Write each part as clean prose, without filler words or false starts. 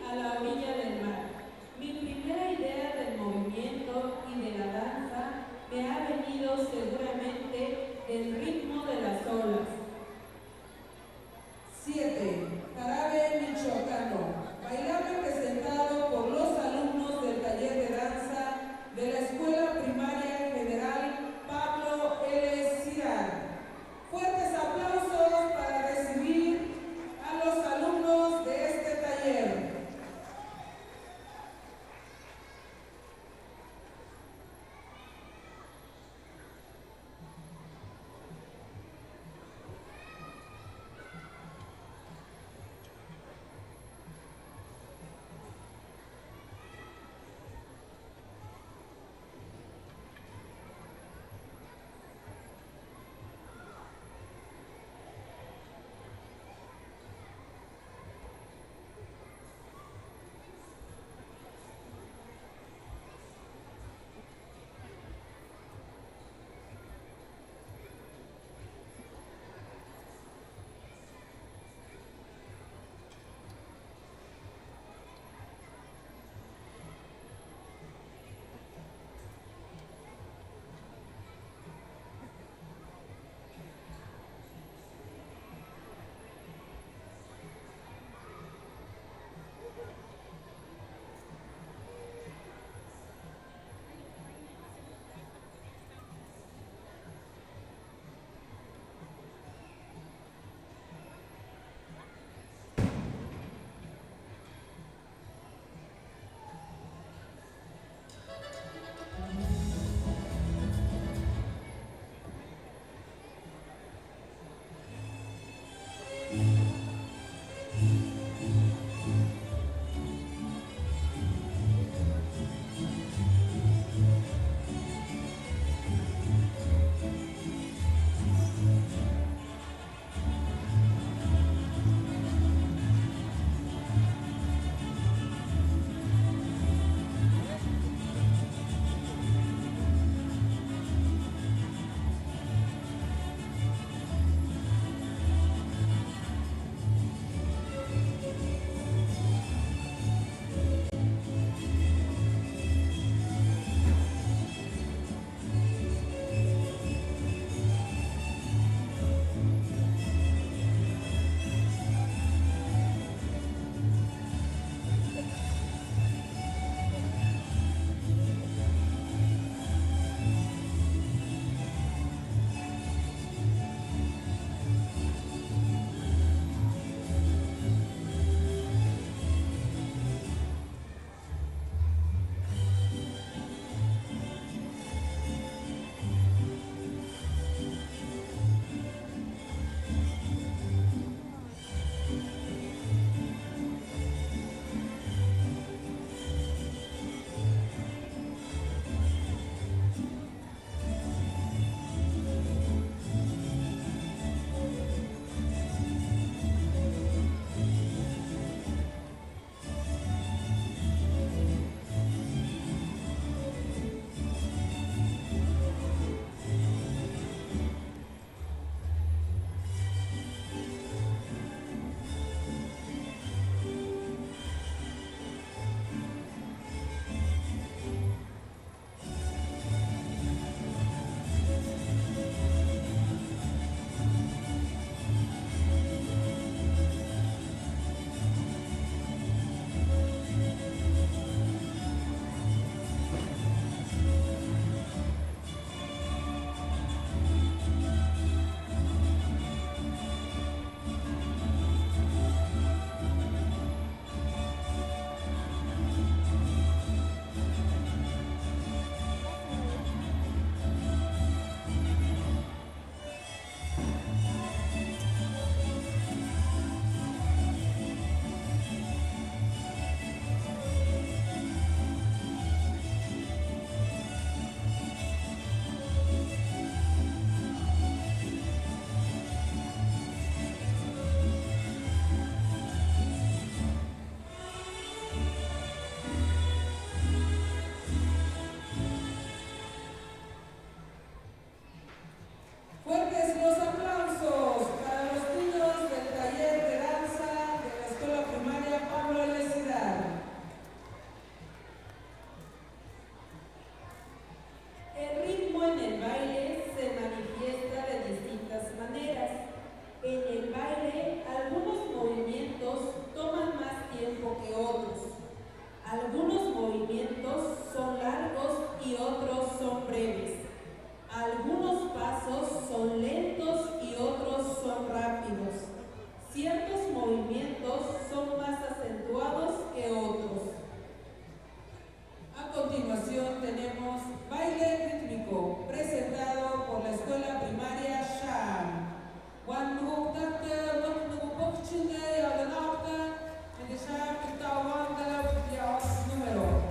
a la orilla del mar. Mi primera idea del movimiento y de la danza me ha venido seguramente del ritmo de las olas. 7. Jarabe michoacano. Bailable presentado por los alumnos del taller de danza de la Escuela Primaria General Pablo L. Cirar. Fuertes aplausos para recibir a los alumnos de este taller. otros. Algunos movimientos son largos y otros son breves. Algunos pasos son lentos y otros son rápidos. Ciertos movimientos son más acentuados que otros. A continuación tenemos baile rítmico, presentado por la escuela primaria Sham. Número.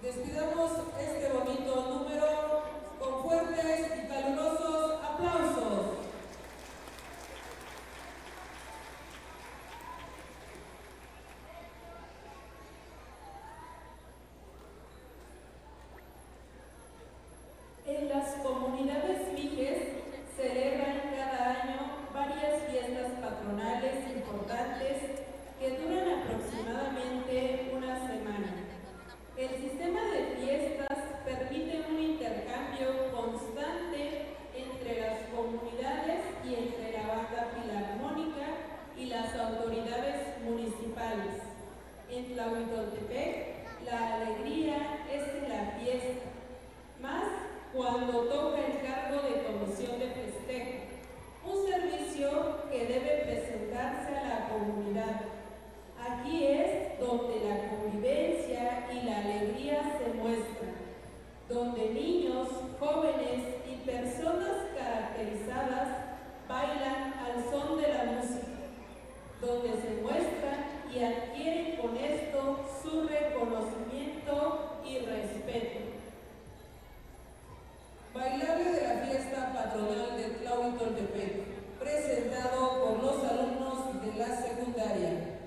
Despidamos este bonito número con fuertes y calurosos aplausos. En las comunidades mijes celebran cada año varias fiestas patronales importantes que duran aproximadamente una Tlahuitoltepec, la alegría es en la fiesta, más cuando toca el cargo de comisión de festejo, un servicio que debe presentarse a la comunidad. Aquí es donde la convivencia y la alegría se muestran, donde niños, jóvenes y personas caracterizadas bailan al son de la música, donde se muestran y adquieren con esto su reconocimiento y respeto. Bailable de la fiesta patronal de Tlahuitoltepec, presentado por los alumnos de la secundaria.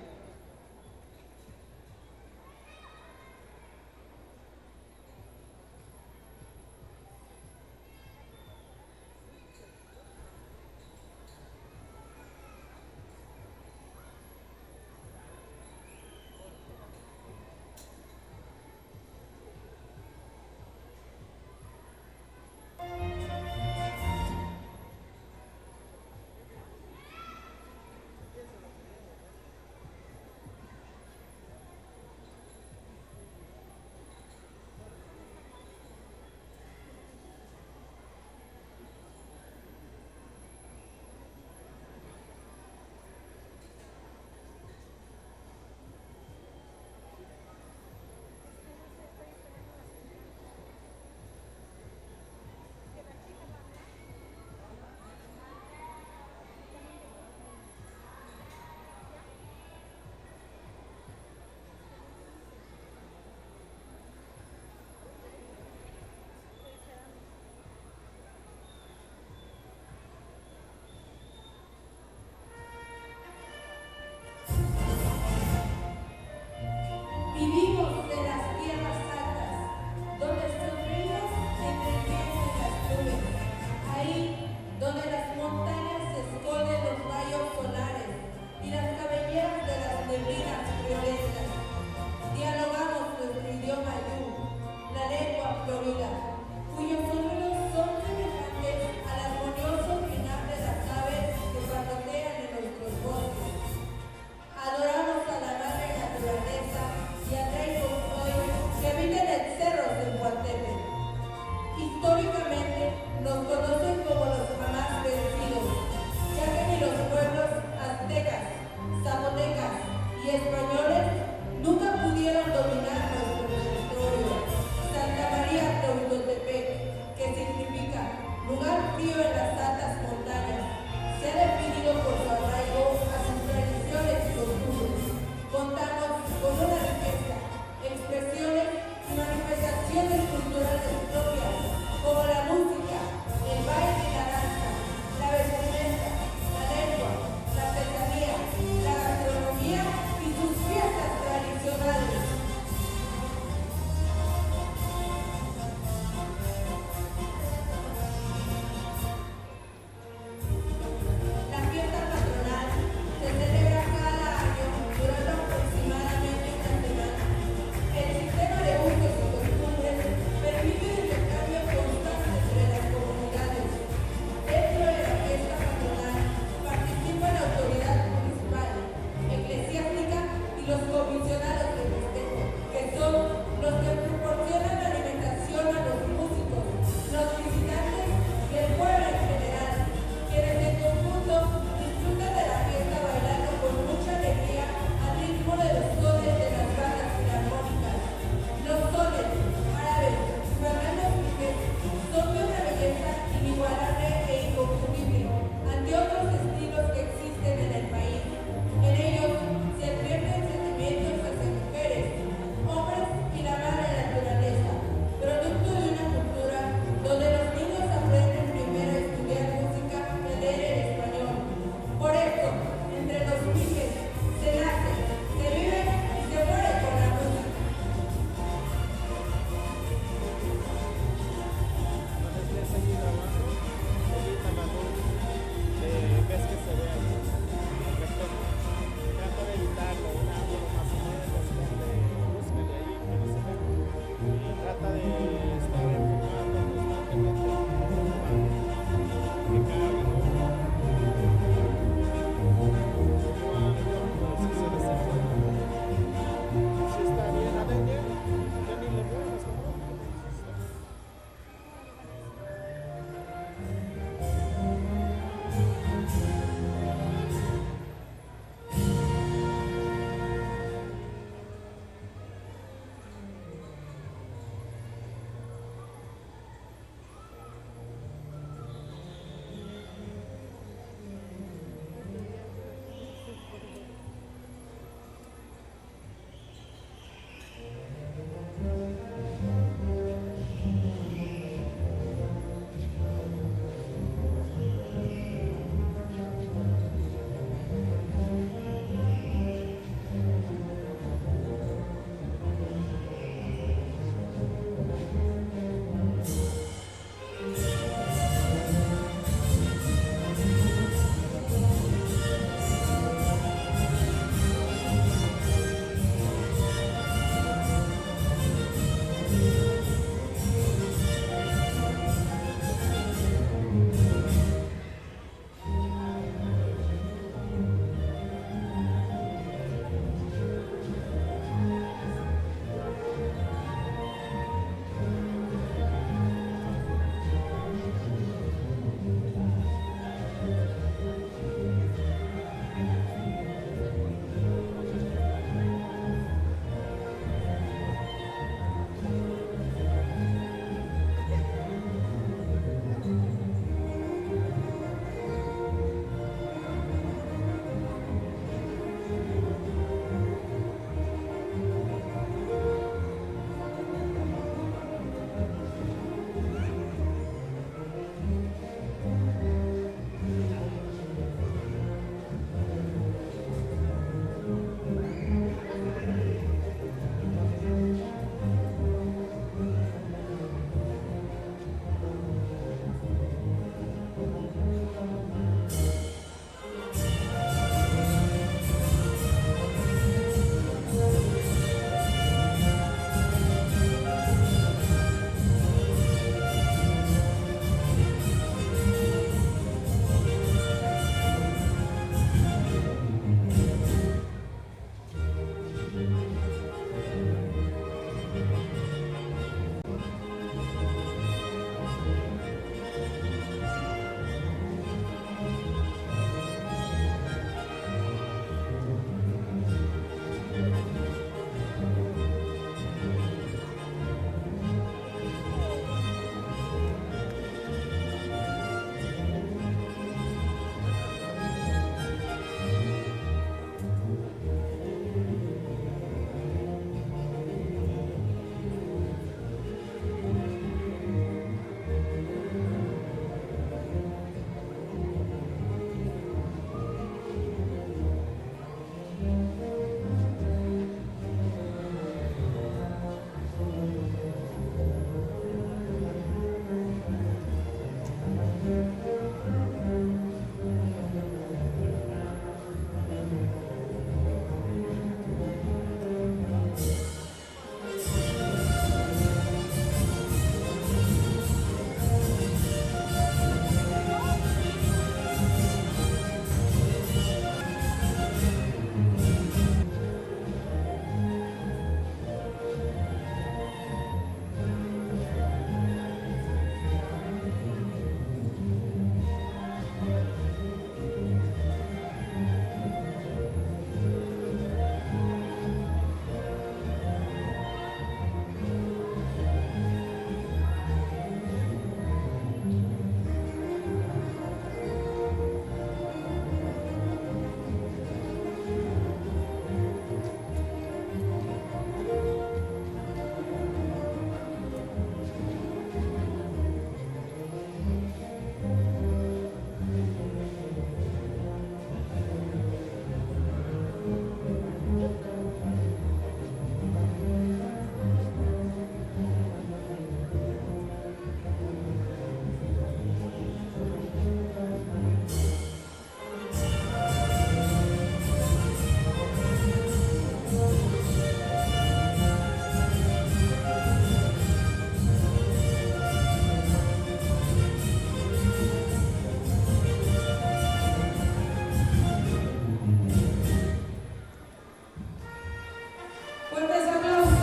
Fuertes aplausos.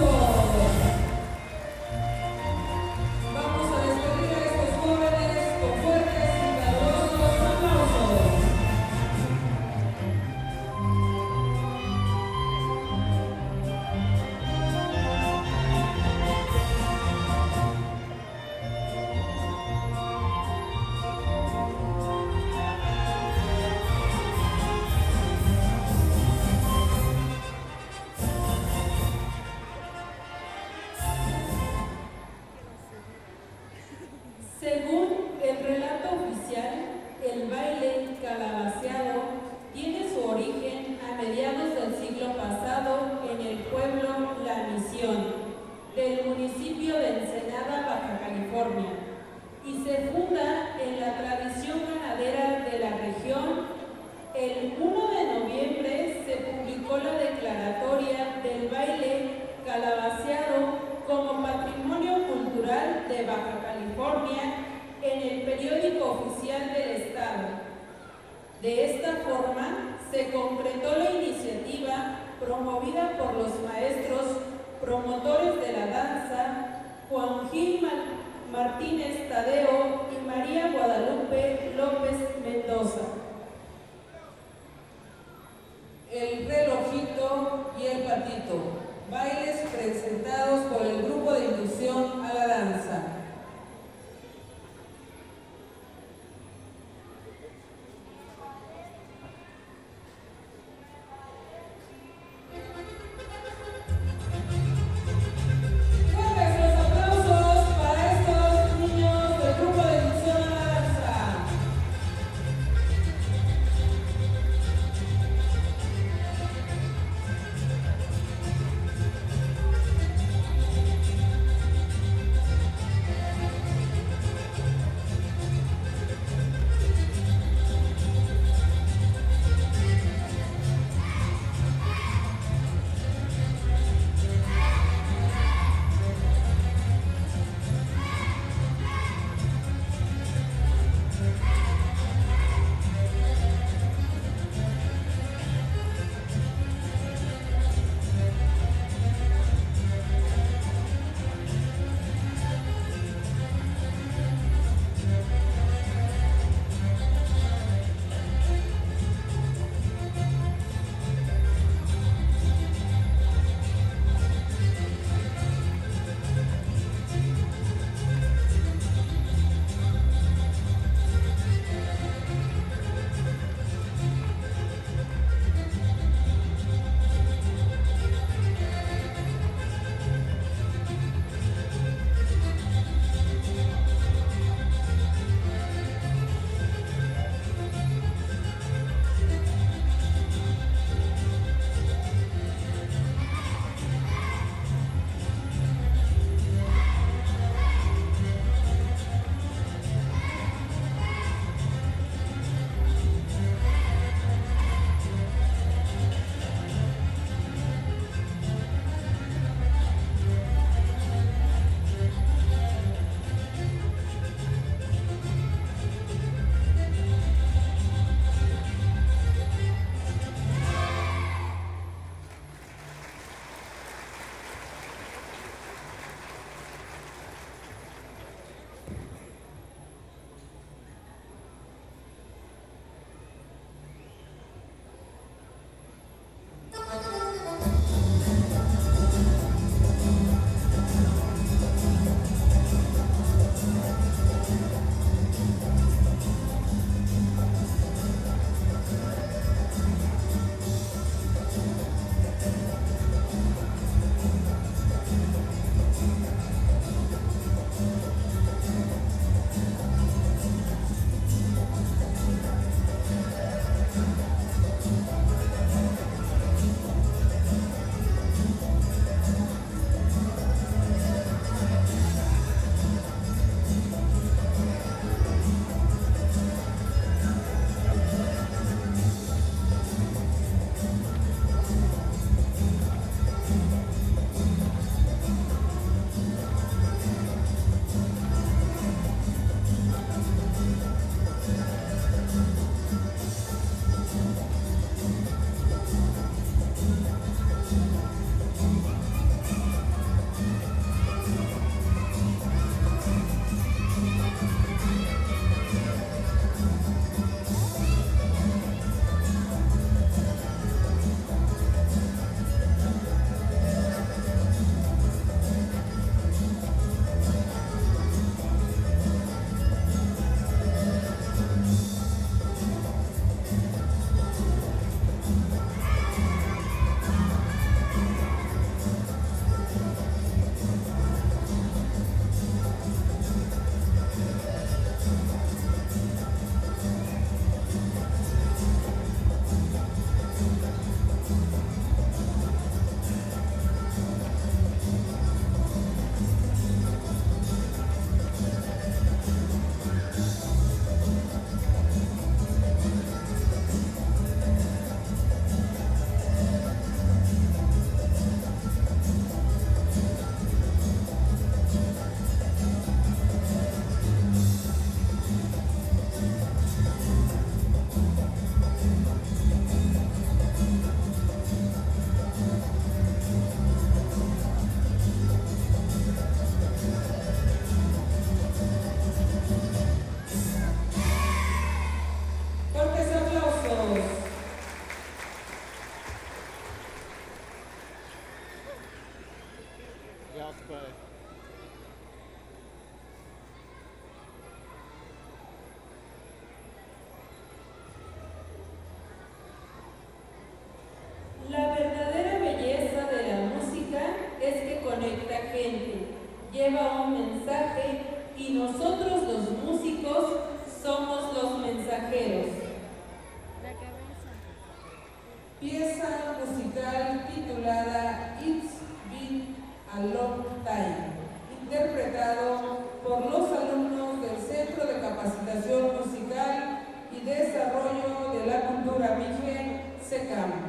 Vamos a despedir a estos jóvenes con fuertes y calurosos aplausos. Según el relato oficial, el baile calabaceado tiene su origen a mediados del siglo pasado en el pueblo La Misión, del municipio de Ensenada, Baja California, y se funda en la tradición ganadera de la región. El 1 de noviembre se publicó la declaratoria del baile calabaceado como Patrimonio Cultural de Baja California en el periódico oficial del Estado. De esta forma, se concretó la iniciativa promovida por los maestros promotores de la danza, Juan Gil Martínez Tadeo y María Guadalupe López Mendoza. El relojito y el patito, bailes presentados por el grupo de inducción a la danza. Fuertes los aplausos para estos niños del grupo de inducción a la danza. La verdadera belleza de la música es que conecta gente, lleva un mensaje y nosotros los músicos somos los mensajeros. Pieza musical titulada It's Been a Long Time, interpretado por los alumnos del Centro de Capacitación Musical y Desarrollo de la Cultura Mije, SECAM.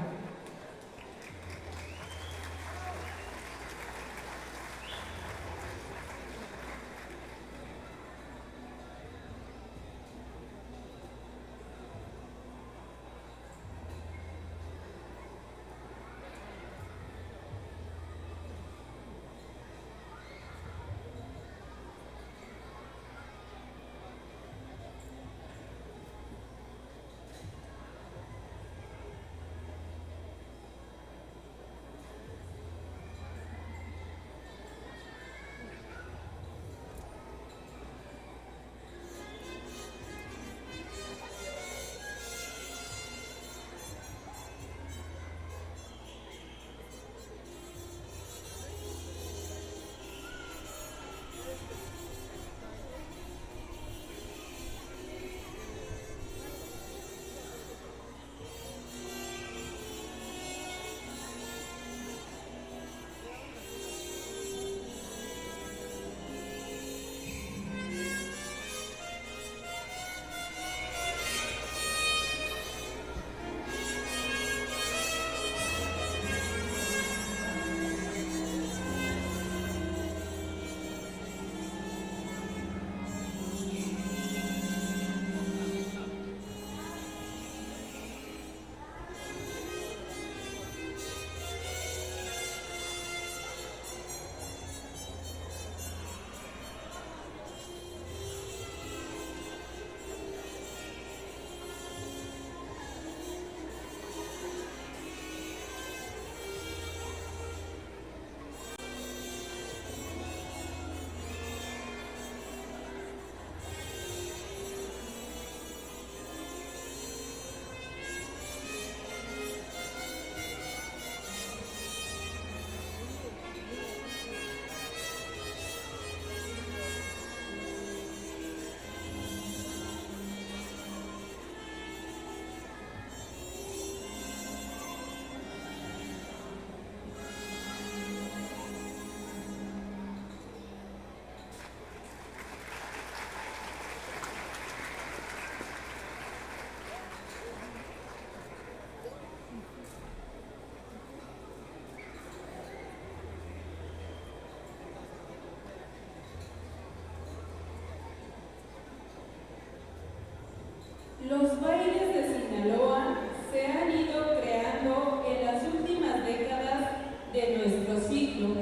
Los bailes de Sinaloa se han ido creando en las últimas décadas de nuestro siglo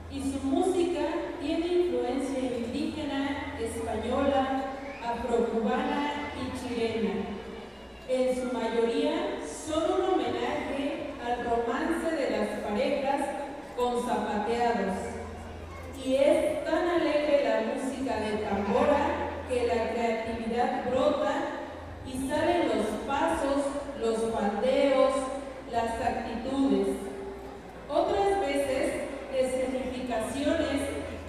y su música tiene influencia indígena, española, afrocubana y chilena. En su mayoría son un homenaje al romance de las parejas con zapateados. Y es tan alegre la música de tambora que la creatividad brota y salen los pasos, los faldeos, las actitudes. Otras veces, escenificaciones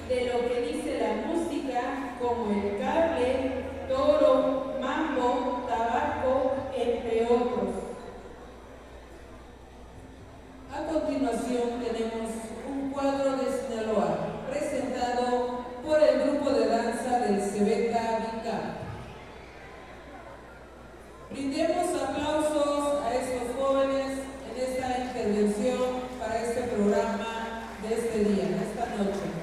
de lo que dice la música, como el cable, toro, mambo, tabaco, entre otros. A continuación tenemos un cuadro de Sinaloa, presentado por el grupo de danza del Cebeca Vica. Brindemos aplausos a estos jóvenes en esta intervención para este programa de este día, de esta noche.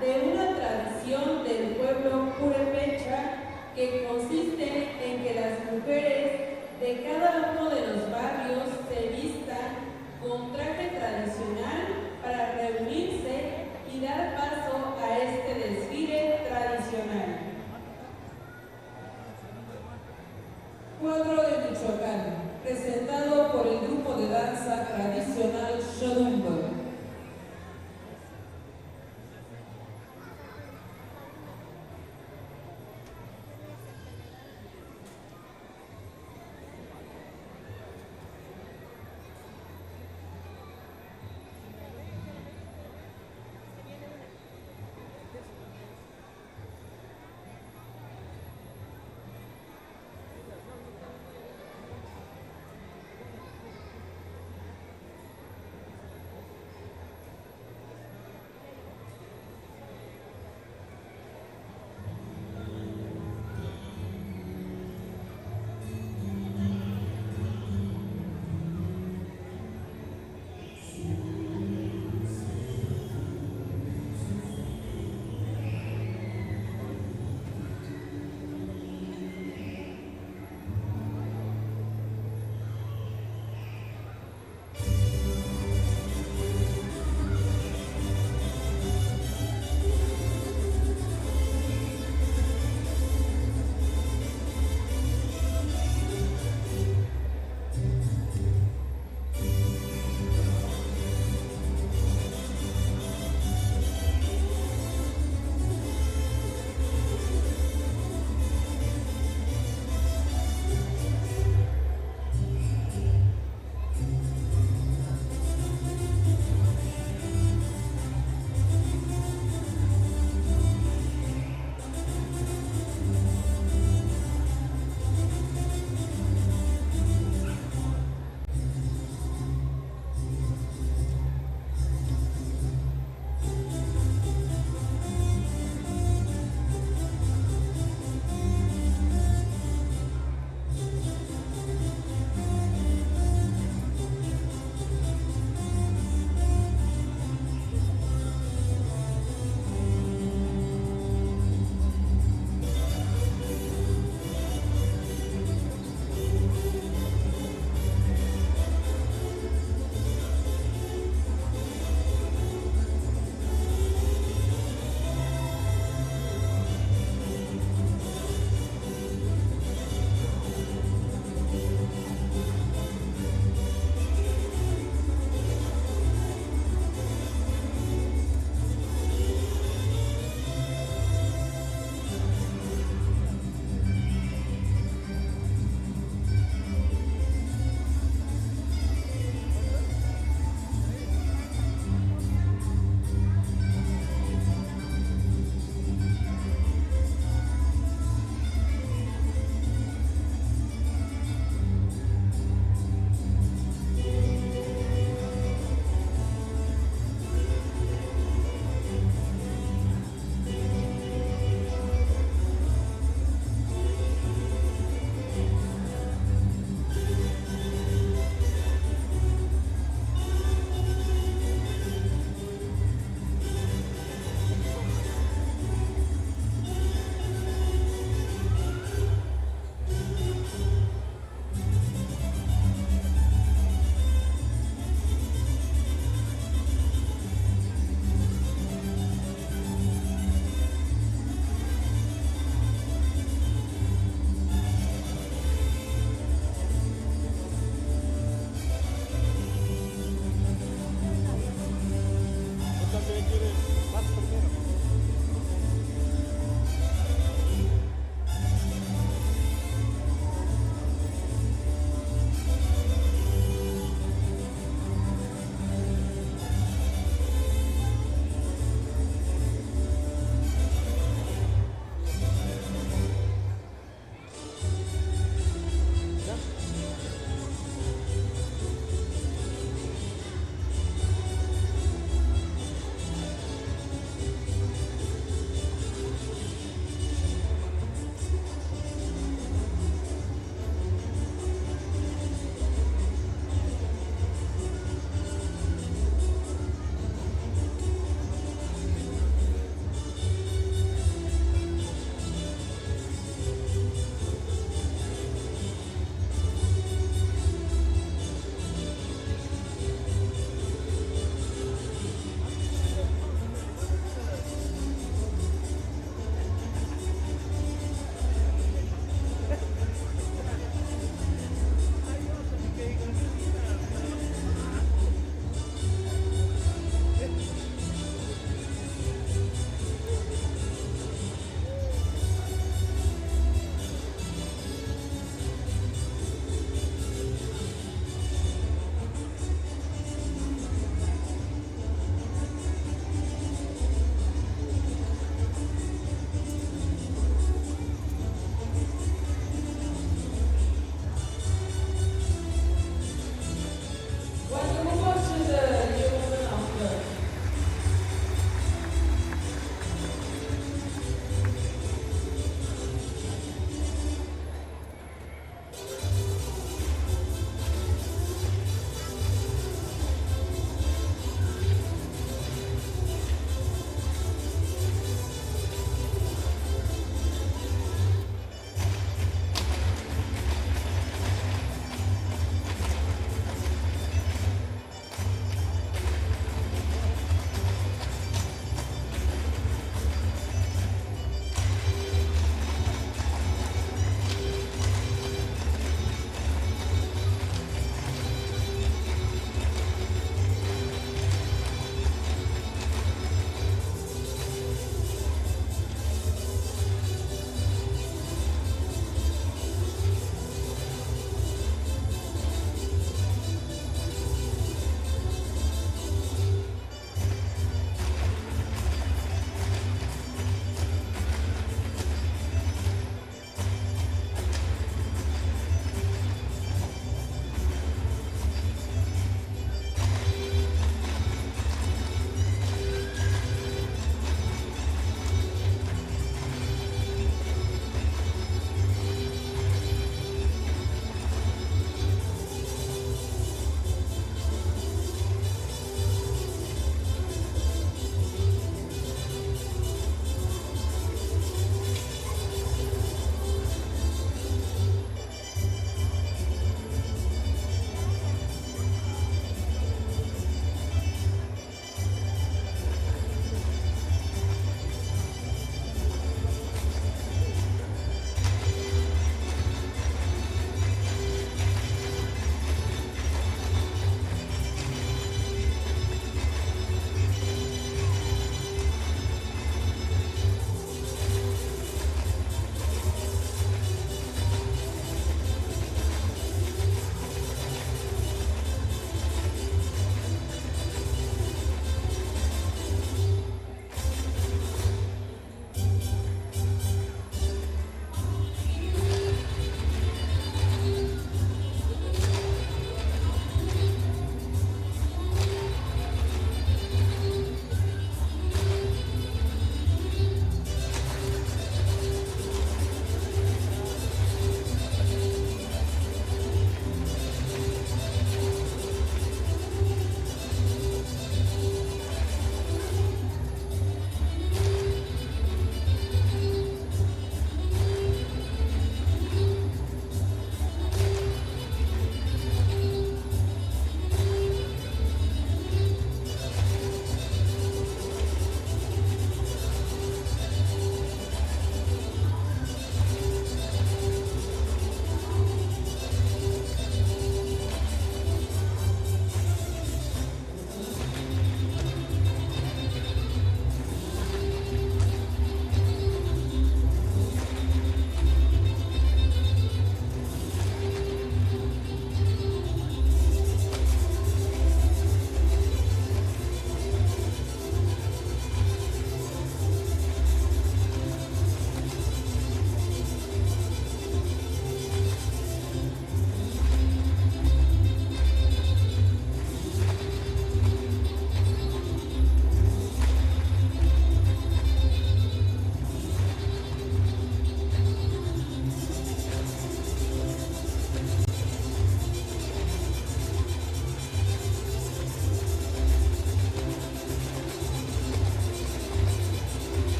de una tradición del pueblo purépecha que consiste en que las mujeres de cada uno de los barrios se vistan con traje tradicional para reunirse y dar paso a este desfile tradicional. Cuadro de Michoacán, presentado por el grupo de danza tradicional Xodumbo.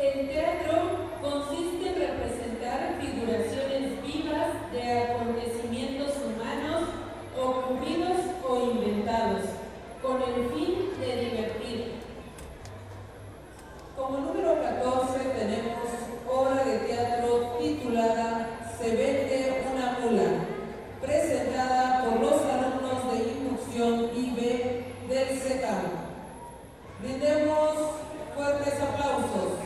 El teatro consiste en representar figuraciones vivas de acontecimientos humanos ocurridos o inventados, con el fin de divertir. Como número 14 tenemos obra de teatro titulada Se vende una mula, presentada por los alumnos de Inducción IB del CECAM. Brindemos fuertes aplausos.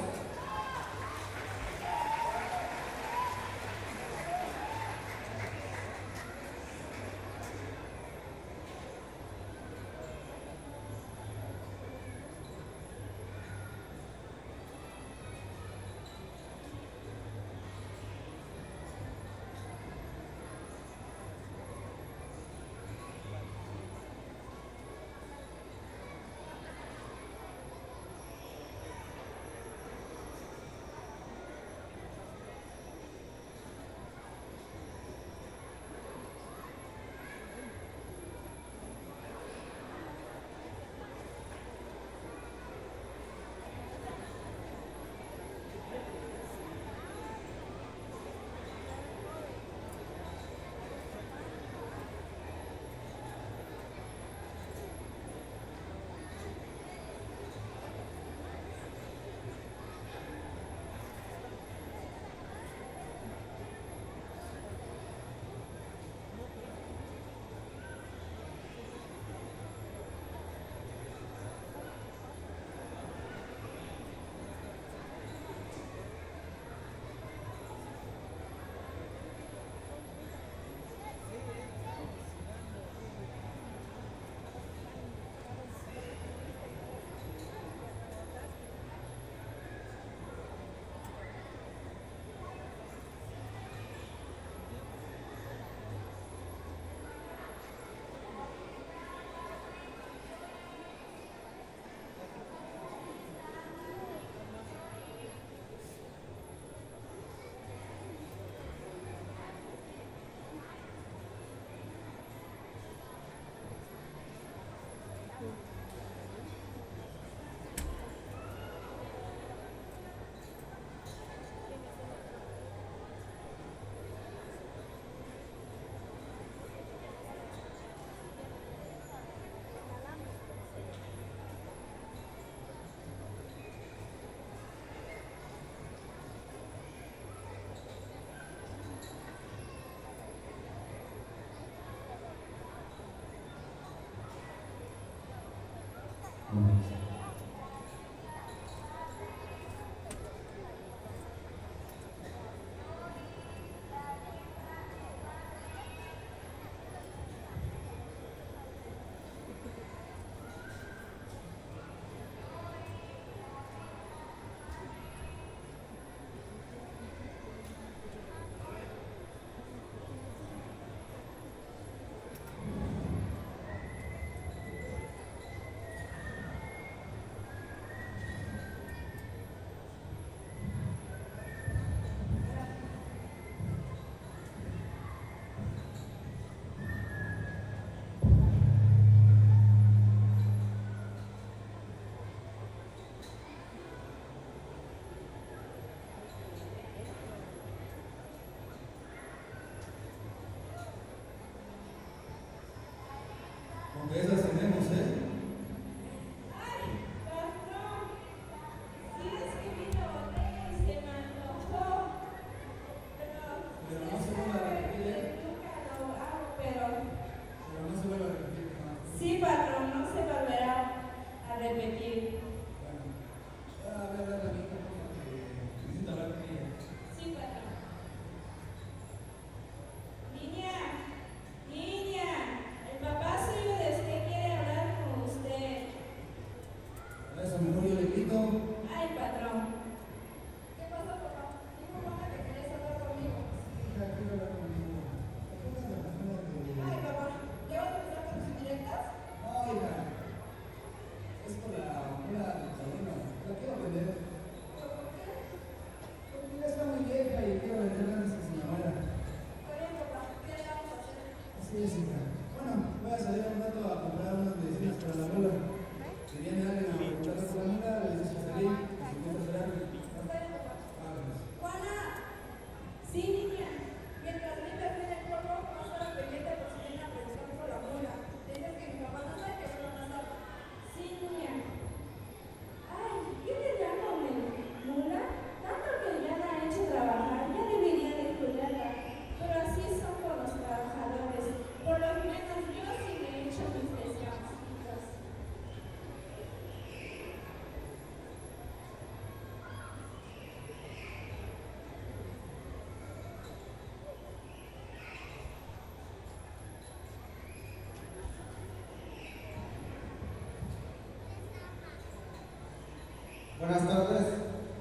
Buenas tardes.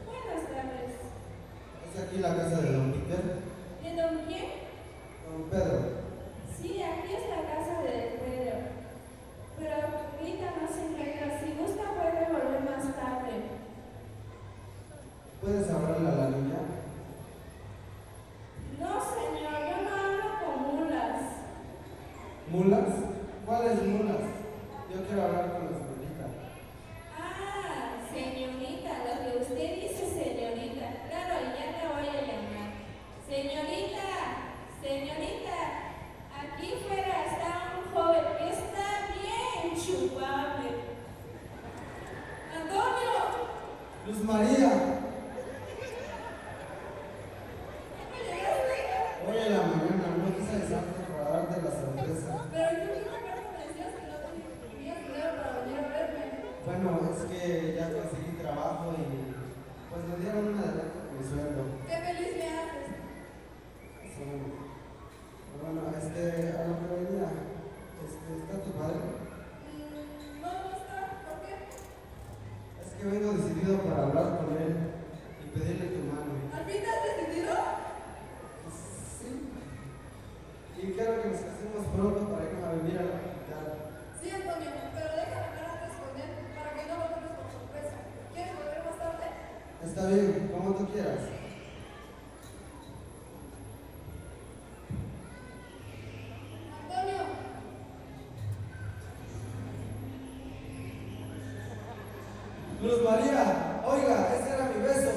Buenas tardes. ¿Es aquí la casa de don Peter? ¿De don quién? Don Pedro. Sí, aquí es la casa de Pedro. Pero ahorita no se encuentra. Si gusta puede volver más tarde. ¿Puedes hablarle a la niña? No, señor, yo no hablo con mulas. ¿Mulas? ¿Cuáles mulas? Yo quiero hablar con la señorita. Ah, señorita, lo que usted dice, señorita. Claro, ya la voy a llamar. Señorita, señorita, aquí fuera está un joven que está bien chupable. Antonio, Luz María. ¿cómo llegaste? Hoy en la mañana no quise deshacer para darte la sorpresa. Pero yo quiero que me decías que no tenías dinero para venir a verme. Bueno, es que ya conseguí trabajo y pues me dieron una adelanto de mi sueldo. Qué feliz me haces. Sí. Bueno, a lo que venía, ¿está tu padre? No, no está. ¿Por qué? Es que vengo decidido para hablar con él y pedirle tu mano. ¿Al fin te has decidido? Sí. Y quiero que nos casemos pronto para irnos a vivir a la capital. Sí, Antonio, pero déjame hablar antes con él para que no lo tomes por sorpresa. ¿Quieres volver más tarde? Está bien, como tú quieras. Antonio, Luz María, oiga, ese era mi beso.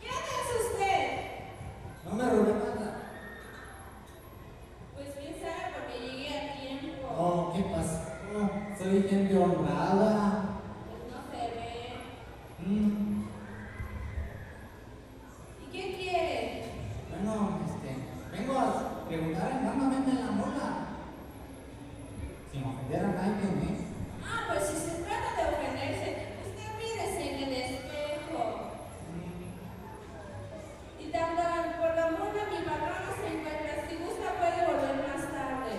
¿quién es usted? No me robé nada. Pues bien sabe porque llegué a tiempo. Oh, ¿qué pasó? Soy gente honrada. Pues no se ve. Mm, ¿Y qué quiere? Bueno, vengo a preguntar enormemente en la mola. Sin ofender a nadie, ¿eh? Ah, pues si se trata de ofenderse, usted mírese en el espejo. Y tanto por la mula mi patrona se encuentra. Si gusta puede volver más tarde.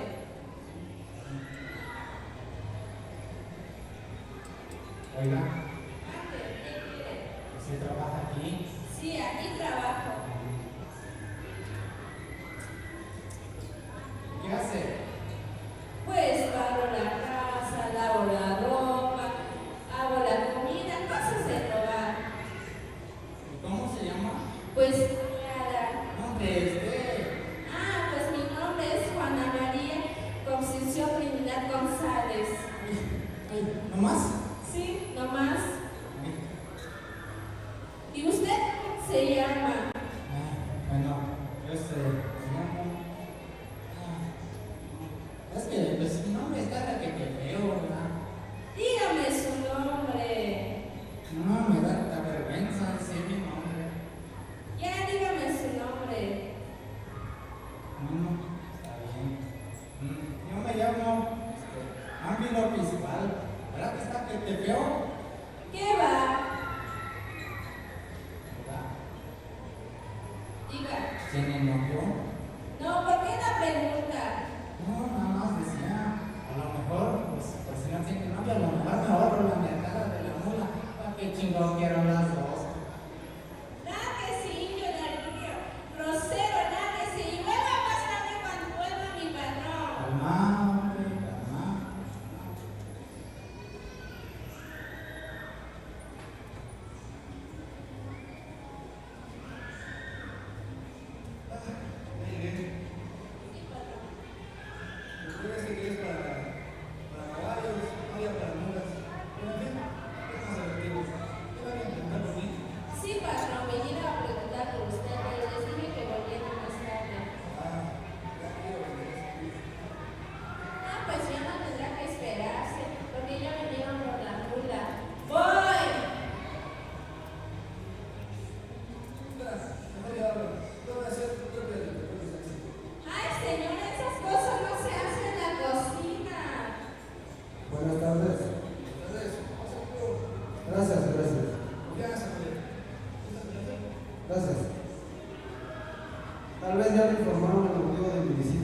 Oiga, Mande, ¿qué quiere? ¿usted trabaja aquí? Sí, aquí trabajo. ¿Qué hace? Pues barro la casa, lavo la ropa, hago la comida, cosas del hogar. ¿Y cómo se llama? Pues nada. Nombre, Ah, pues mi nombre es Juana María Concepción Trinidad González. ¿No más? Sí, nomás. ¿Y usted cómo se llama? Bueno, yo me llamo. Es que pues, mi nombre está requete feo, ¿verdad? Dígame su nombre. No, me da vergüenza decir mi nombre. Ya dígame su nombre. Bueno, está bien. Yo me llamo Ángelo Piscual. ¿Verdad que está que te feo? ¿Qué va? ¿Verdad? Diga. ¿Tiene novio? No, ¿por qué la pregunta? No, nada más decía. A lo mejor, pues si no tiene novio, a lo mejor me ahorro la mercada de la mula. ¿Para qué chingón quiero las dos? Nada que sí, yo daría. Grosero, nada que sí. Y vuelva más tarde cuando vuelva mi patrón. Calma, hombre, calma. Sí, patrón. Recuerda que es para caballos, no ya para mulas. Pero en fin, vamos a divertirnos. Está bien.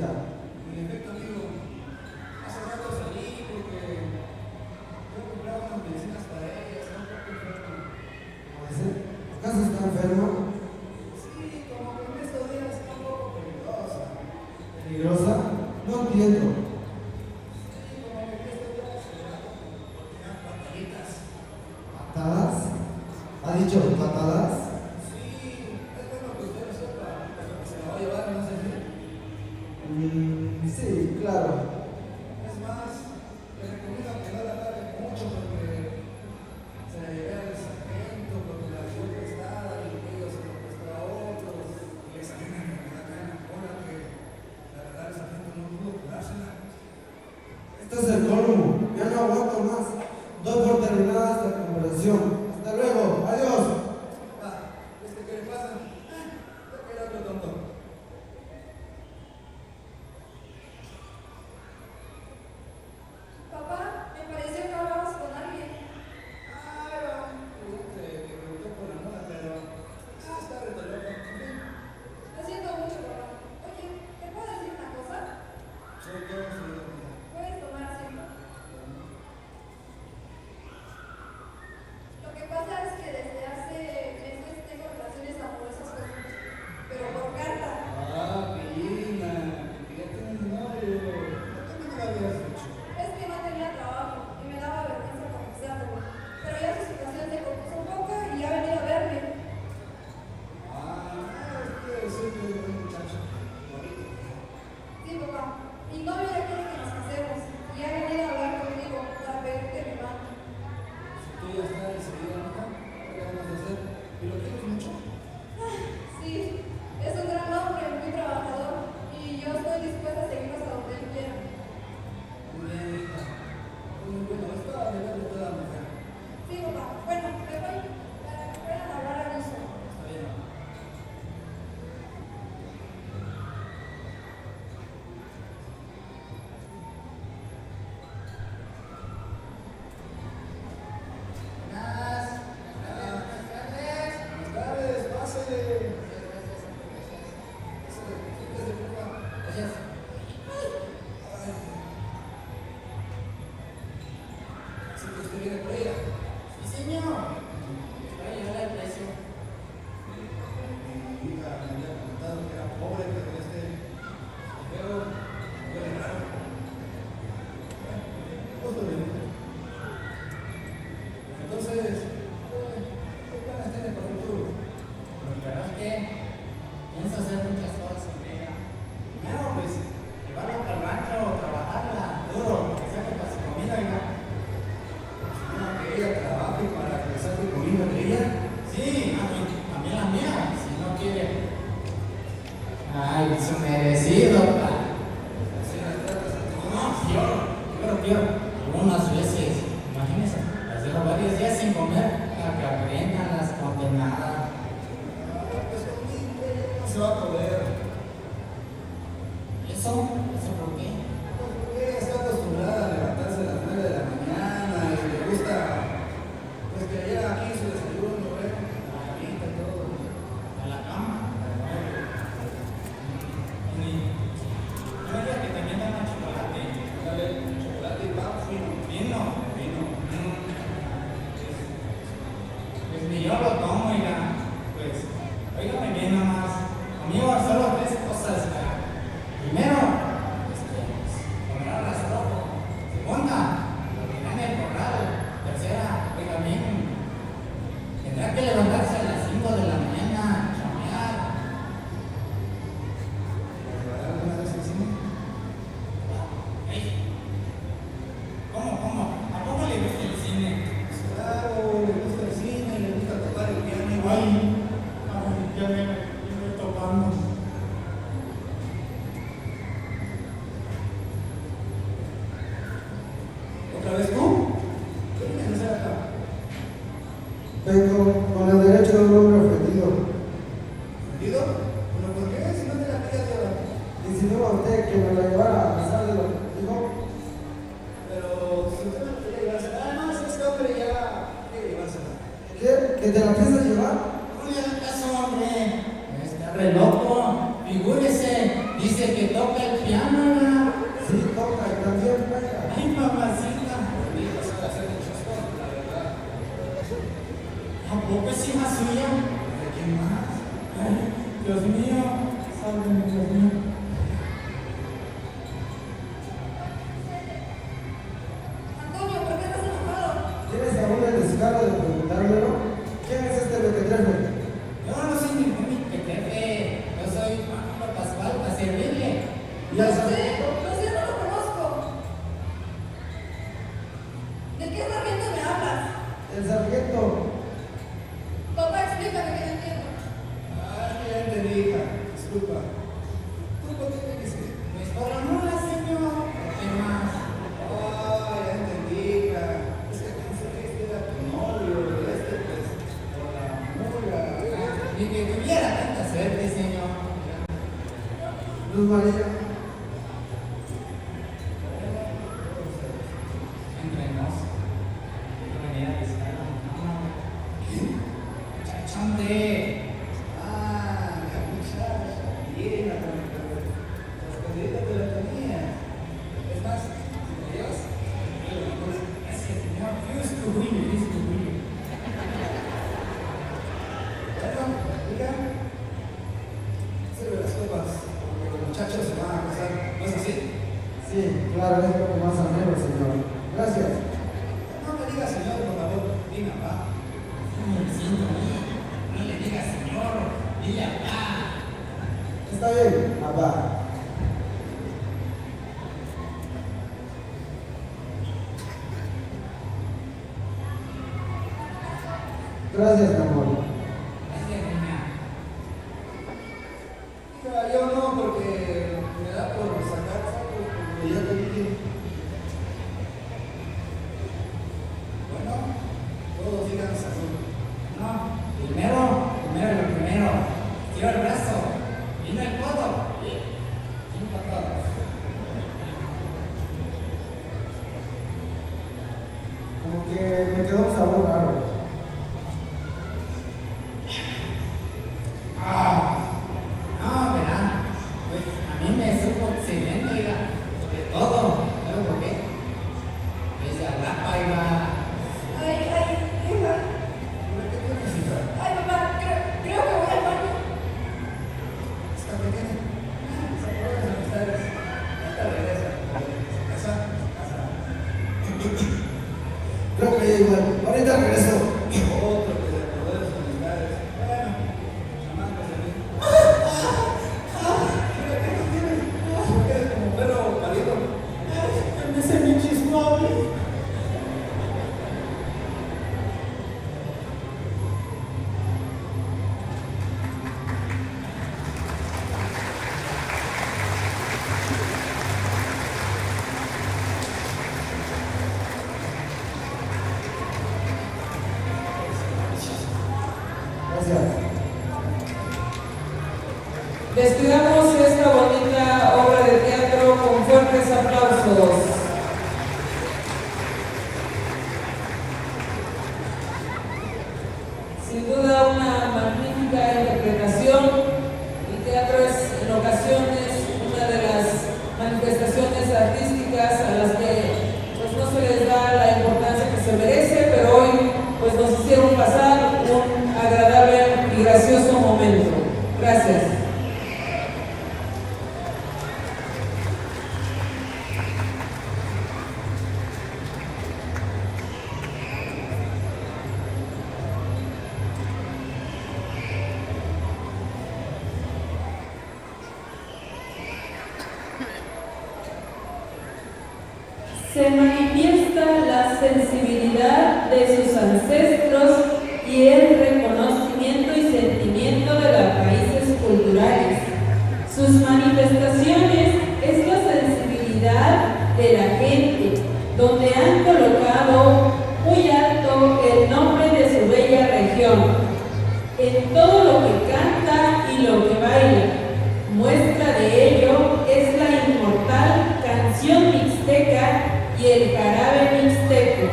necesita? En efecto, amigo, hace rato salí porque yo compraba unas medicinas para ella, está un poco enferma. ¿Acaso está enferma? Sí, como que en estos días está un poco peligrosa. ¿Peligrosa? No entiendo. Sí, como que en estos días se da como unas batallitas. ¿Patadas? ¿Ha dicho patadas? Sí, es bueno que usted lo sepa, porque se la va a llevar, no sé si. Sí, claro. Es más, le recomiendo que no la agarre mucho porque se la lleve al sargento, porque la dio prestada y ellos se lo prestó a otros. Y esa tiene una enfermedad tan cola que la verdad el sargento no pudo curársela. Este es el colmo. Ya no aguanto más. Doy por terminada esta conversación. Hasta luego. Adiós. ¿Qué le pasa? ¿Qué era otro tonto? Papá, me pareció que hablabas con alguien. Que preguntó por la moda, pero está reto loco. Lo siento mucho, papá. Oye, ¿te puedo decir una cosa? Soy yo, señor. Puedes tomar asiento. Lo que pasa es que desde hace meses tengo relaciones amorosas con él, pero por carta. Pillina, que ya tienes novio. ¿Por qué no me lo habías dicho? Es que no tenía trabajo y me daba vergüenza confesarlo. Pero ya su situación se compuso un poco y ha venido a verme. Es que siempre es buen muchacho. Bonito. Sí, papá. Mi novio ya quiere que nos casemos y ha venido a hablar conmigo para pedirte mi mano. Si tú ya estás decidida, ¿no? ¿Qué vamos a hacer? ¿Y lo quieres mucho? Sí, es un gran hombre, muy trabajador y yo estoy dispuesta a seguir hasta donde él quiera. Muy bien, hija. Muy bueno. Esto a nivel de toda mujer. Sí, papá. Bueno, me voy para que puedan hablar a gusto. Está bien. Buenas tardes, pásele. Gracias. ¿Sí que usted viene por ella? Sí, señor. Para llegar al precio. Mi hija me había comentado que era pobre, pero pero huele raro. Justo bien. Entonces, ¿qué planes tiene para el futuro? Pues la verdad es que pienso hacer muchas cosas con ella. Primero, pues, llevarla para el rancho, trabajarla duro, que saque para su comida, oiga. Que ella trabaje para que saque comida de ella. Sí, también la mía, si no quiere. Ay, su merecido, pa. Así las tratas a ti. No, peor. Algunas veces, imagínense, las dejo varios días sin comer, para que aprendan las condenadas. Pues conmigo no se va a poder. ¿Eso por qué? Porque ella está acostumbrada a levantarse a las 9 de la mañana y le gusta, pues que haya aquí su desayuno, la camita y todo. A la cama. Yo diría que también dan chocolate. Dale, chocolate y pan fino. Vino. Pues ni yo lo tomo, oiga. Pues, óigame bien nomás. Conmigo solo tres cosas, oiga. Primero, comprar las ropa. Segunda, ordenar el corral. Tercera, oiga bien. Tendrá que levantarse a las 5 de la mañana a chamear. ¿Alguna vez al cine? Ey, ¿Cómo? ¿A poco le gusta el cine? Claro, le gusta el cine, le gusta tocar el piano igual. Ay, ya me estoy tocando. ¿Otra vez tú? ¿Qué vienes a hacer acá? Vengo con el derecho de un hombre ofendido. ¿Entendido? ¿Pero por qué? Si no te la querías llevar. Insinuó a usted que me la llevara a pesar de lo que dijo. Pero si usted no quería llevársela, además este hombre ya quiere llevársela. ¿Qué? ¿Que te la piensas llevar? No le hagas caso, hombre. Está re loco. Figúrese, Dice que toca el piano, ¿verdad? Sí, toca y también juega. Ay, mamacita. ¿A poco es hija suya? ¿De quién más? Ay, Dios mío, sálvame, Dios mío. Antonio, ¿por qué estás enojado? ¿Tienes aún el descaro de preguntármelo? ¿Quién es este mequetrefe? Yo no soy ningún jefe, yo soy Juan Pascual para servirle. ¿Y No al sé, sargento? no lo conozco. ¿De qué sargento me hablas? El sargento. Papá, explícame que no entiendo. Ya entendí, hija. Disculpa. ¿Tú por qué me dices? Pues por la mula, señor. ¿Qué más? Ya entendí, hija. Es que pensé que este era tu novio, pues, por la mula. Ni que tuviera tanta suerte, señor. Luz María. Entre nos. No venía a visitar a mi mamá. ¿Quién? Muchacho, hombre. La muchacha. Bien, la escondida te la tenía. Es más, si me llevas, Es que, señor, disculpe. bueno, hija, sirve las copas, porque los muchachos se van a casar, ¿no es así? Sí, claro, es lo que más anhelo, señor. Gracias. No me digas señor, por favor, dime papá. No le digas, señor. Dile acá. Está bien, papá. Gracias, mi amor. Gracias, niña. Hija, yo no, porque me da por sacar sacos, como ya te dije. Bueno, todos digan sazón. No, primero lo primero. Tiro el brazo. Vino el codo. Cinco todos. Como que me quedó un sabor raro. No, verán. Pues a mí me supo excelente, oiga. De todo. ¿Sabes por qué? Desde Arrapa, oiga. Ay, hija. ¿Pero qué tienes, hija? Ay, papá, creo que voy al baño. Está pequeña. Se acuerdan de amistades. Esta regresa. ¿Casa? Creo que ya igual. Ahorita regreso. Otro que se acordó de sus amistades. Bueno, chamacos de mí. Mira, ¿qué no tienes? ¿Por qué eres como perro pálido? Me se me chismó. Gracias. Despidamos esta bonita obra de teatro con fuertes aplausos. Sin duda una magnífica interpretación. El teatro es en ocasiones una de las manifestaciones artísticas a las que pues, no se les da la importancia que se merece, pero hoy pues, nos hicieron pasar un agradable y gracioso momento. Gracias. Se manifiesta la sensibilidad de sus ancestros y el reconocimiento y sentimiento de las raíces culturales. Sus manifestaciones es la sensibilidad de la gente, donde han colocado muy alto el nombre de su bella región. En todo lo que canta y lo que baila, muestra de ello es la inmortal canción mixteca y el jarabe mixteco.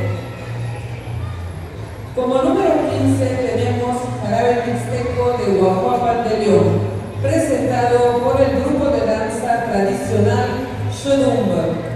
Como número 15 tenemos jarabe mixteco de Guajuapan de León. presentado por el grupo de danza tradicional Shonumba.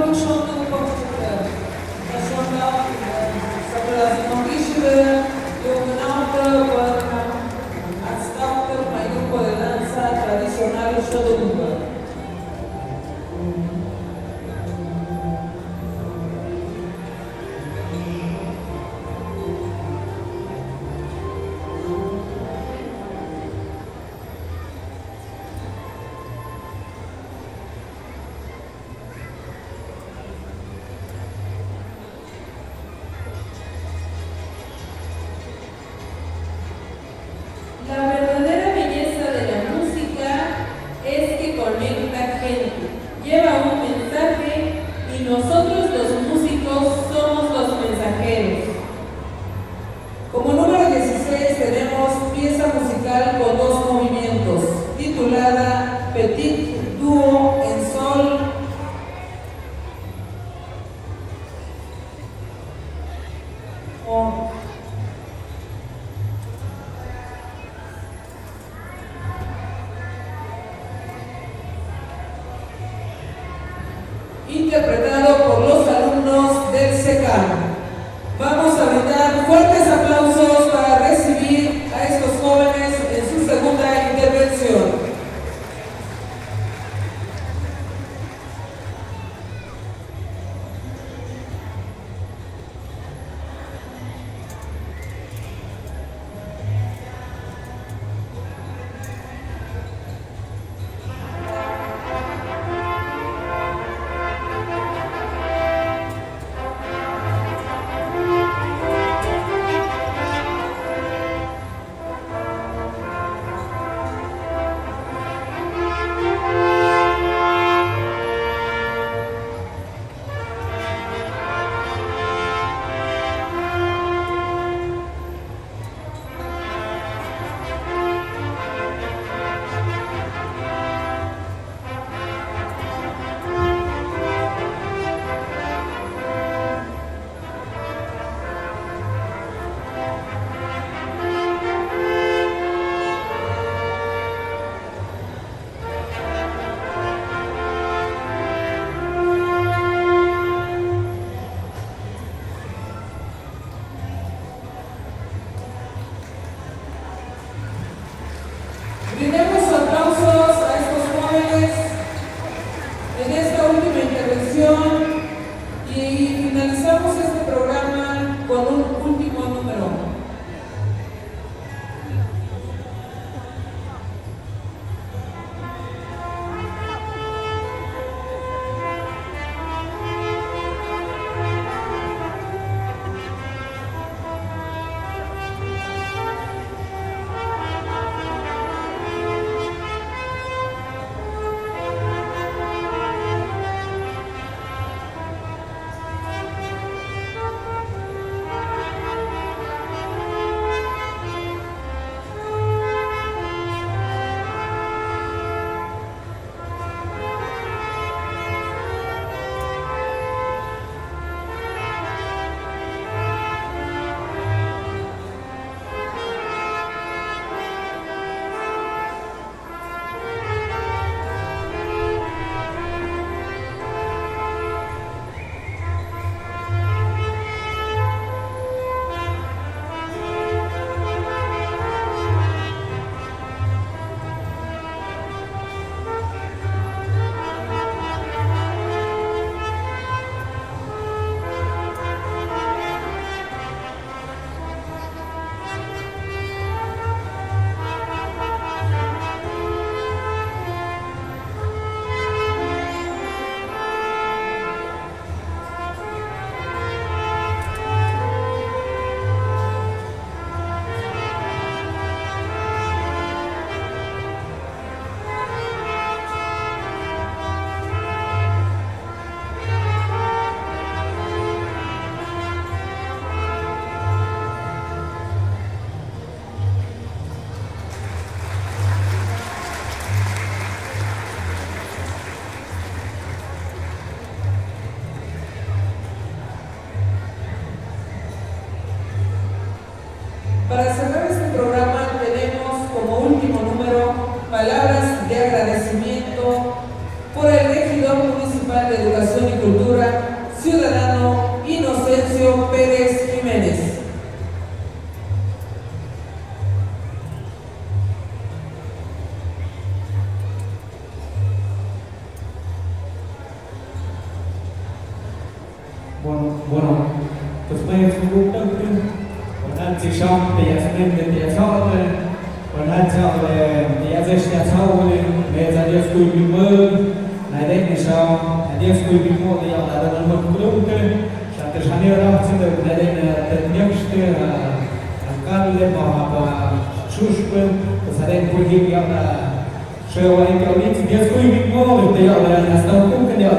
habe schon schon da Conquiste, un grupo de danza tradicional Shodobuba. La verdadera belleza de la música es que conecta gente, lleva un mensaje y nosotros los músicos somos los mensajeros. Como número 16 tenemos pieza musical con 2 movimientos, titulada Petit Dúo en Sol. Interpretado por los alumnos del SECAM. Vamos a brindar fuertes aplausos para recibir a estos jóvenes en su segunda intervención. Brindemos aplausos a estos jóvenes en esta última intervención y finalizamos este programa con un último número. Para cerrar este programa tenemos como último número palabras de agradecimiento por el regidor municipal de Educación y Cultura, bueno, pues me gusta und hat sich schon die Jasmin die Zauber und hat auch die Jasmin Zauber mit der Jasmin Bimmer na denke schon die Jasmin Bimmer die auch da dann noch Glücke statt der Schneider auch sind der nächste Carle Papa Schuspel das hat ein Kollege ja Шева и Калинец, детскую Биммор, я на станку, я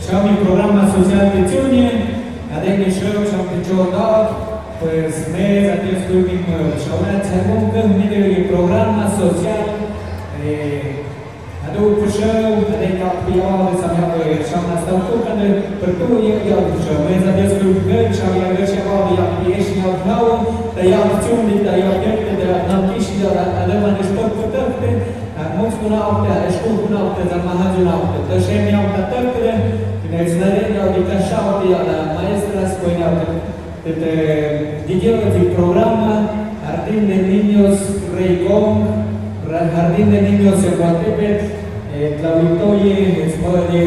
шами программа социальной тюни, а день шел, шам печо дал, pues mes a детскую Биммор, шаурат сагунка, мидери программа социал, а до пошел, а день как пьял, сам я шам на станку, когда притул я пошел, mes a детскую Биммор, шам я вешал, я пьешь, я вдал, да я в тюни, да я пьет, да нам киши, да алема не что потопте, mulți cunoaște, știu cunoaște, dar mahajul cunoaște. Dășem iau tatăcule, când izlăreni iau de cașaute, iau la maestra spune de digelă de programa Jardín de Niños Reicom, Jardín de Niños Ecatepet, Clauditoie, escola de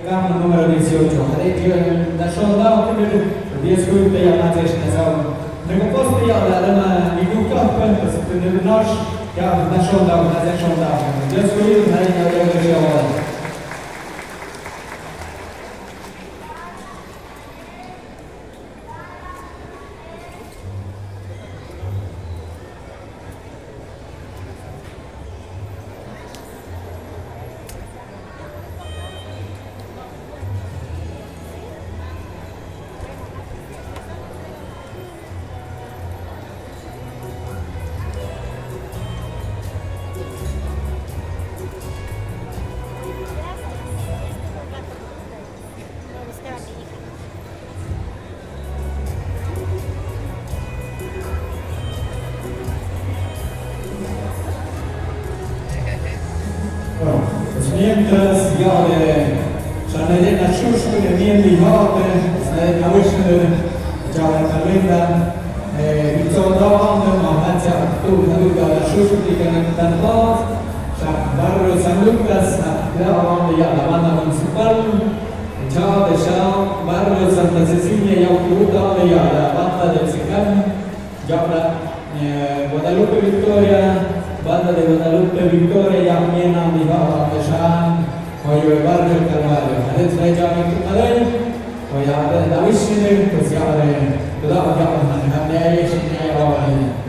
cam numărul 18. Adică, dar și-o dau când discută iau la aceștia sau dacă poți să iau la rămă, îi duc tot pentru să te nebunoși, ja, na schon da, na sehr schon da. Das Kollege hat ja auch mientras ja Żanelina Szuszku, Emieli Harte, Znajena Łyszny, działa kalenda, i co dawamy, Mahacja, tu Haluga Szuszku, ten Bad, Barrio San Lucas, dawamy ja Lamana Municipal, działa Deszał, Barrio Santa Cecilia, ja dawamy ja Banda de Psican, działa Guadalupe Victoria, Banda de Guadalupe Victoria, ja miena Michała Deszan, Oye, barrio el Calvario. Ada saya jawab itu kalian. Oye, ada wis ini terus ya ada. Sudah agak mana ada sini awalnya.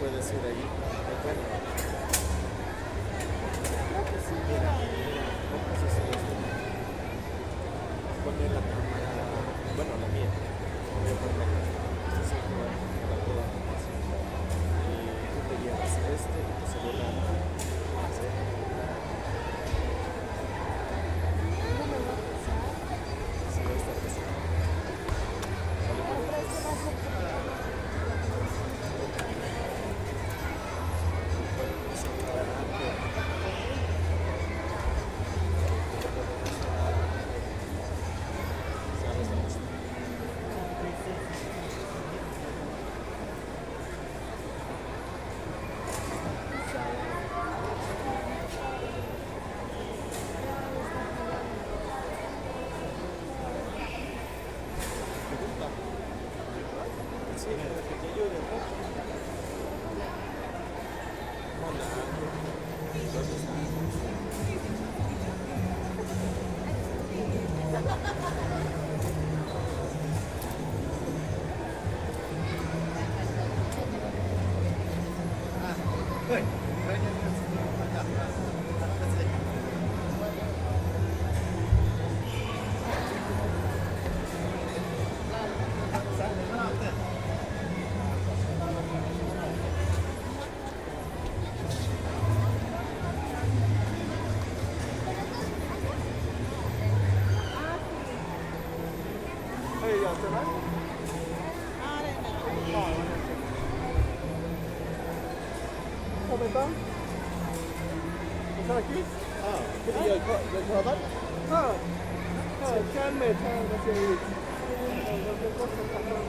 puedes ir ahí. Bueno, creo que sí, mira, ¿cómo se hace esto? Poner la cámara, bueno, la mía, voy a poner acá. Este es el lugar para toda la casa. Y tú te llevas y tu celular. ¿Sí? Sí, esta cosa. Sí, que te ayude un poco. Hola. ¿Dónde está? ¿Están aquí? ¿Grabar? Känme vad ser ut. Det kostar papper.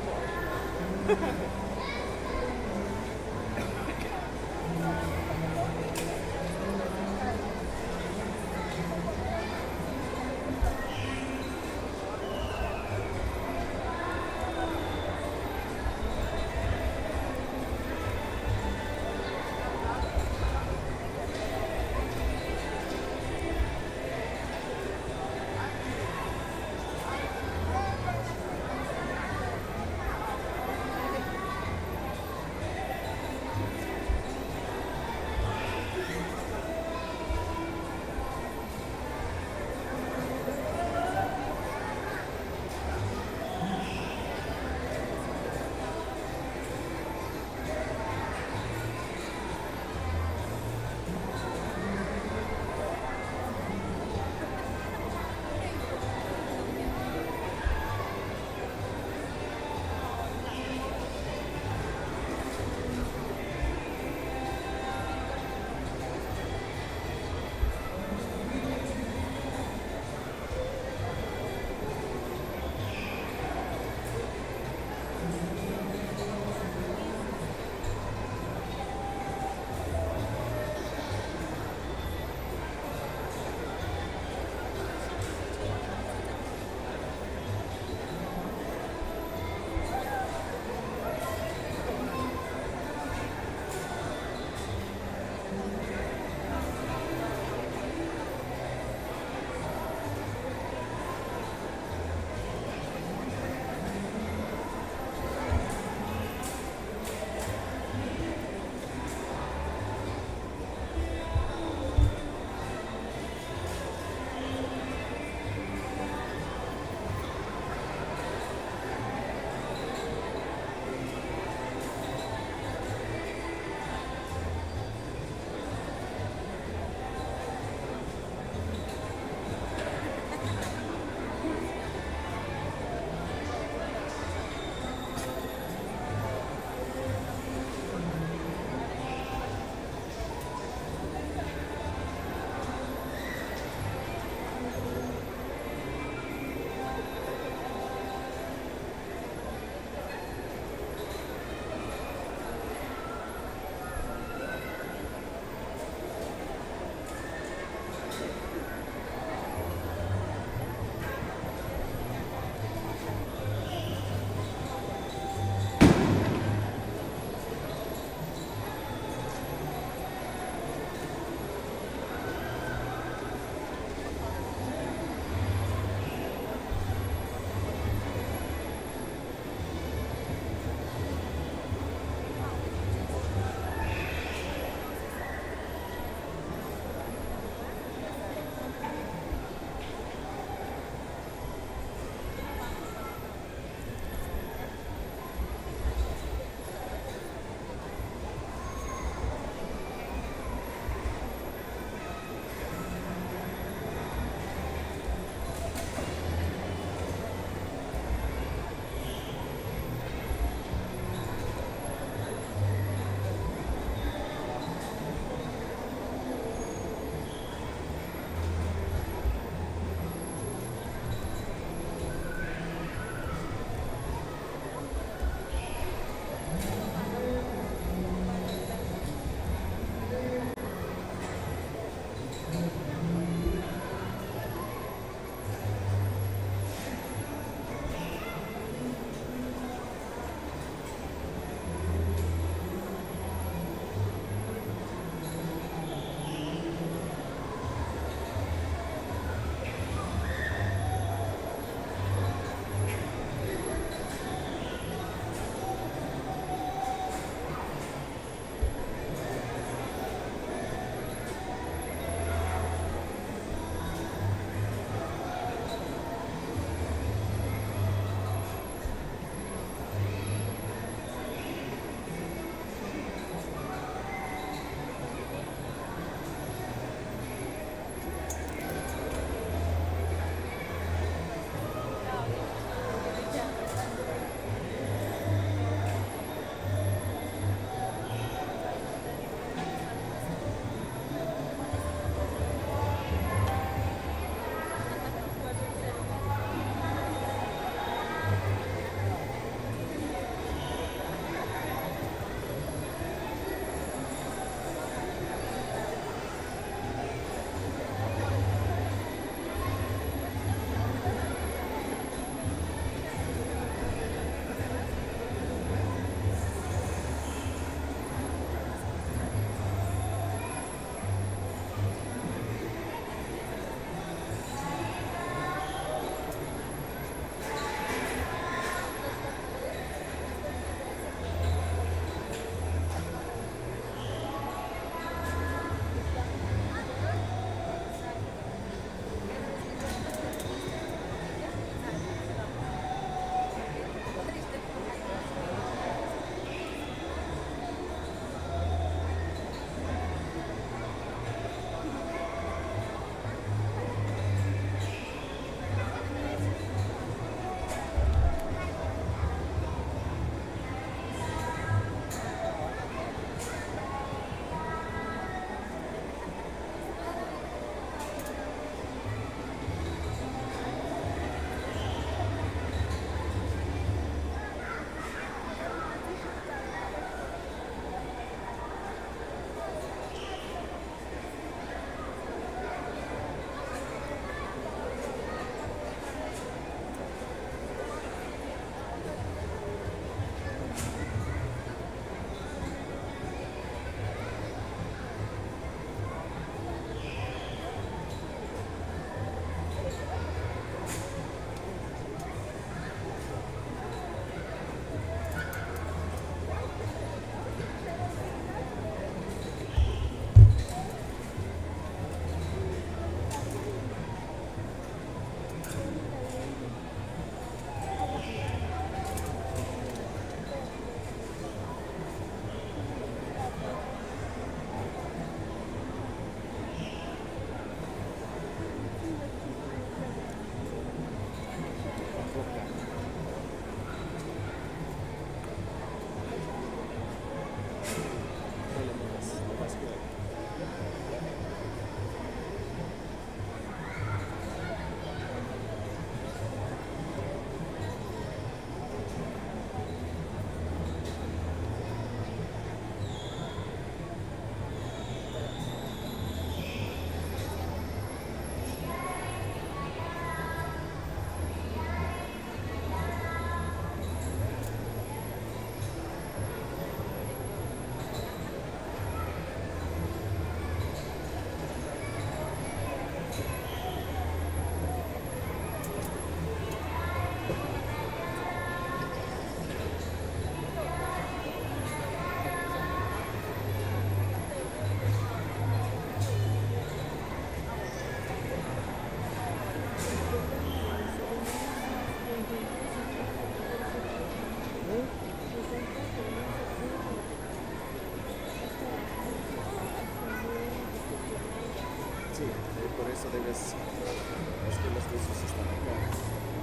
Sí, por eso debes, es que los rusos están acá,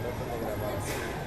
tratan de grabar así.